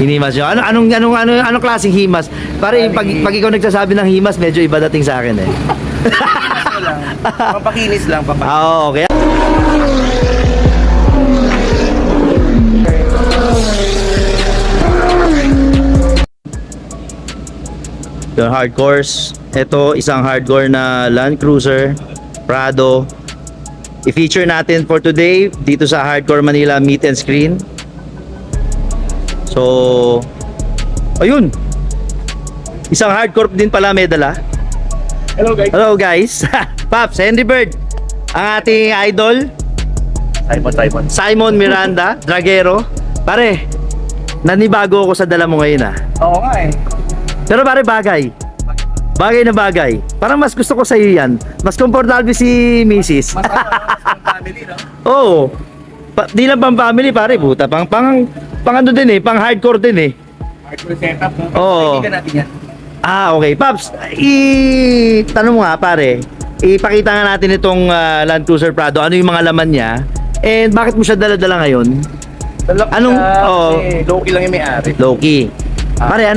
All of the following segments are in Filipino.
Hinimas yun. Anong klaseng himas? Pare, pag ikaw nagsasabi ng himas, medyo iba dating sa akin eh. Pampakinis lang, pampakinis. Oo, okay. Yung hardcores. Ito, isang hardcore na Land Cruiser Prado. I-feature natin for today dito sa Hardcore Manila Meet and Screen. So, ayun. Isang hardcore din pala may dala. Hello guys. Hello guys. Paps, Henry Bird. Ang ating idol, Simon Miranda, Dragero. Pare, nanibago ako sa dala mo ngayon ah. Oo nga eh. Pero pare, bagay na bagay. Parang mas gusto ko sa iyo yan. Mas komportable si Mrs. Mas family, no? Oo. Di lang pang family pare, buta. Pang ano din eh, pang hardcore din eh. Hardcore setup, no? Oo. Kaibigan natin yan. Ah, okay. Paps, tanong mo nga pare, ipakita nga natin itong Land Cruiser Prado. Ano yung mga laman niya? And bakit mo siya dala-dala ngayon? Anong- oo. Low-key lang yung may-ari. Loki. Pare,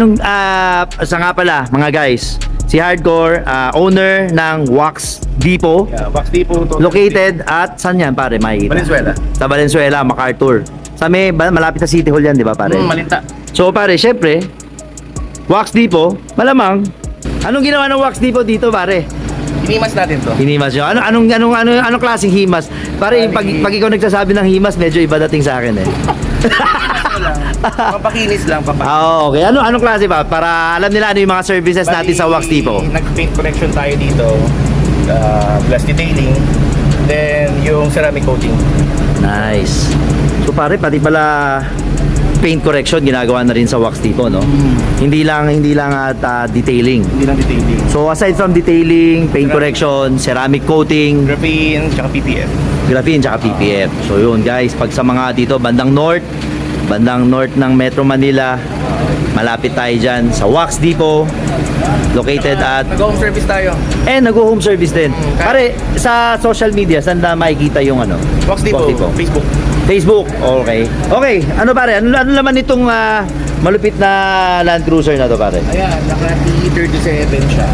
sa nga pala, mga guys, si Hardcore, owner ng Wax Depot, Yeah, Wax Depot. located at, saan yan pare, makikita? Valenzuela. Sa Valenzuela, MacArthur. Malapit sa City Hall yan, di ba pare? Malinta. So pare, syempre, Wax Depot, malamang. Anong ginawa ng Wax Depot dito pare? Hinimas natin to. Hinimas yun. Anong klaseng himas? Pare, pag ikaw nagsasabi ng himas, medyo iba dating sa akin eh. Pampakinis lang, pampakinis. Ah, okay. Anong klase ba? Para alam nila ano yung mga services natin sa Wax Depot. Nag-paint collection tayo dito. Glass detailing. Then, yung ceramic coating. Nice. So pare, pati pala paint correction ginagawa na rin sa Wax Depot, no? Hindi lang at detailing. Hindi lang detailing. So aside from detailing, paint correction, ceramic coating, Graphene, tsaka PPF. graphene, tsaka PPF. So yun guys, pag sa mga dito bandang north ng Metro Manila, malapit tayo dyan sa Wax Depot, located at Nag-home service tayo. nag-home service din. Pare, sa social media, saan na makikita yung ano? Wax Depot, Facebook. Facebook, okay. Okay, ano pare? Ano naman itong malupit na Land Cruiser na to pare? Ayan, naka T37 siya.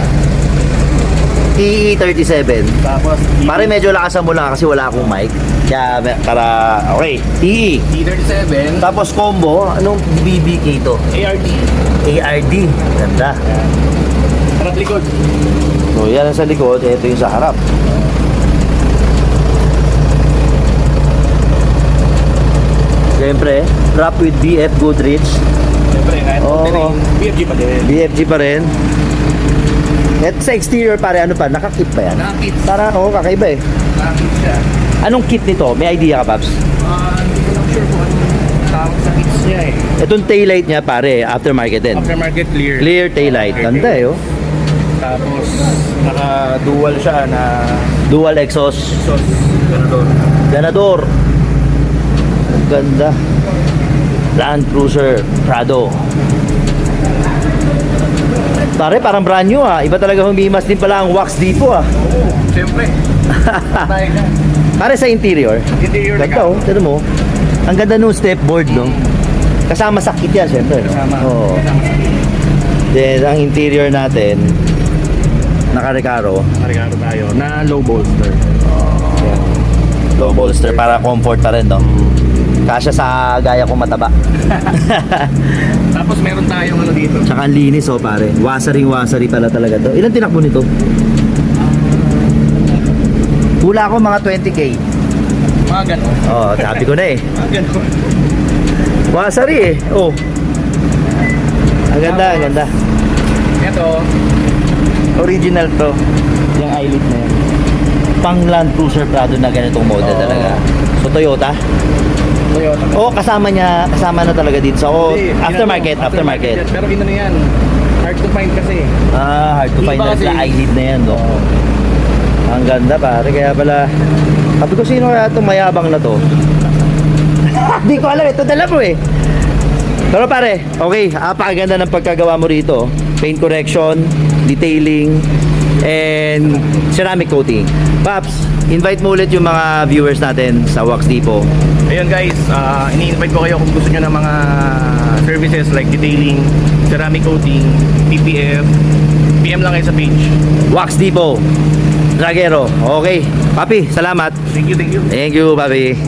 TE37. Tapos, Pare, medyo lakasan mo lang kasi wala akong mic. Kaya para, okay. TE. T37. Tapos combo, anong BBK to? ARD. ARD. Ganda. Harap likod. So, yan ang sa likod. Ito yung sa harap. Siyempre, wrap with BF Goodrich. Siyempre, kahit Oo. terrain, BFG pa din. BFG pa rin. At sa exterior pare, ano pa? Nakakit pa yan? Nakakit. Para, kakaiba eh. Nakakit siya. Anong kit nito? May idea ka, Paps? Hindi ko lang sure kung anong tawag sa kits niya eh. Itong taillight niya pare, aftermarket din. Aftermarket clear. Clear taillight. Ganda eh, oh. Tapos, naka-dual siya na Dual exhaust. exhaust. Ganador. Ganador. Ang ganda. Land Cruiser Prado. Pare, parang brand new ah. Iba talaga humimas din pala ang Wax Depot ah. Oo, siyempre. Tayo na. Pare sa interior. Interior na Ganda ka. oh. Tignan mo. Ang ganda nung stepboard no. Kasama sa kit yan syempre. No? Kasama. Oo. Then ang interior natin naka-recaro. Nakaregalo tayo na low bolster. Low bolster para comfort pa rin no. Kasya sa gaya kong mataba. Tapos meron tayong ano dito. Tsaka ang linis oh pare. Wasari pala talaga to. Ilan tinakbo nito? Hula ko mga 20k. Mga ganon. Oh, sabi ko na eh. Mga ganon. Wasari eh. Oh. Ang ganda, ang ganda. Ito, Original to. Yung eyelid na yan. Pang Land Cruiser Prado na ganitong model Oo. talaga. So Toyota. Toyota. Oh, kasama na talaga dito. So, Hindi, aftermarket. Pero ino na yan. Hard to find kasi. Hard to Iba find na kasi. sila eyelid na yan, no? Ang ganda pare, kaya pala sabi ko sino kaya itong mayabang na to? Hindi ko alam, ito dala mo eh. Pero pare, okay, apakaganda ng pagkagawa mo rito. Paint correction, detailing, and ceramic coating. Paps, invite mo ulit yung mga viewers natin sa Wax Depot. Ayun guys, ini-invite ko kayo kung gusto nyo ng mga services like detailing, ceramic coating, PPF, PM lang kayo sa page. Wax Depot, Dragero. Okay. Papi, salamat. Thank you, thank you. Thank you, Papi.